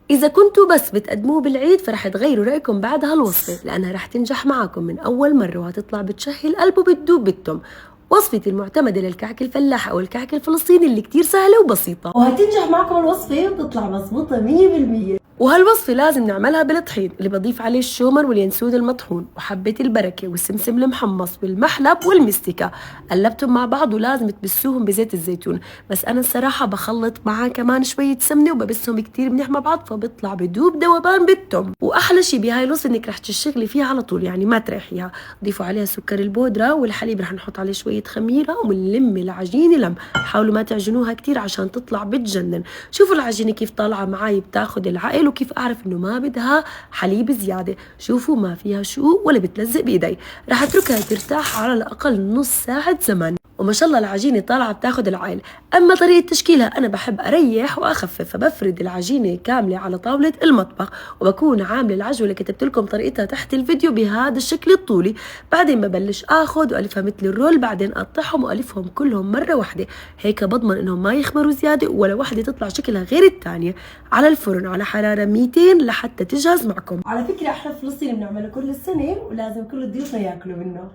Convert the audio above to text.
إذا كنتوا بس بتقدموه بالعيد فرح تغيروا رأيكم بعد هالوصفة، لأنها رح تنجح معاكم من أول مرة وهتطلع بتشهي القلب وبتدوب بالتم. وصفتي المعتمدة للكعك الفلاحي أو الكعك الفلسطيني اللي كتير سهلة وبسيطة، وهتنجح معكم الوصفة وتطلع مظبوطة 100%. وهالوصفة لازم نعملها بالطحين اللي بضيف عليه الشومر واليانسون المطحون وحبة البركة والسمسم المحمص والمحلب والمستكة. قلبتهم مع بعض ولازم تبسوهم بزيت الزيتون، بس أنا الصراحة بخلط معاه كمان شوية سمنة وببسهم كتير منيح مع بعض فبيطلع بدوب ذوبان بالتم. وأحلى شي بهاي الوصفة إنك رح تشتغلي فيها على طول، يعني ما تريحيها. ضيفوا عليها سكر البودرة والحليب، رح نحط عليه شوية خميرة ونلم العجينة لم. حاولوا ما تعجنوها كتير عشان تطلع بتجنن. شوفوا العجينة كيف طالعة معاي بتاخد العقل، وكيف اعرف انه ما بدها حليب زياده. شوفوا ما فيها شقوق ولا بتلزق بايدي. رح اتركها ترتاح على الاقل نص ساعه زمن، وما شاء الله العجينه طالعه بتاخد العقل. اما طريقه تشكيلها انا بحب اريح واخفف، فبفرد العجينه كامله على طاوله المطبخ، وبكون عامله العجوه اللي كتبت لكم طريقتها تحت الفيديو بهذا الشكل الطولي. بعدين ببلش اخذ والفها مثل الرول، بعدين اقطعهم والفهم كلهم مره واحده، هيك بضمن انهم ما يخمروا زياده ولا وحده تطلع شكلها غير الثانيه. على الفرن على حراره 200 لحتى تجهز معكم. على فكره احنا في فلسطين بنعمله كل السنه ولازم كل ضيوفنا ياكلوا منه.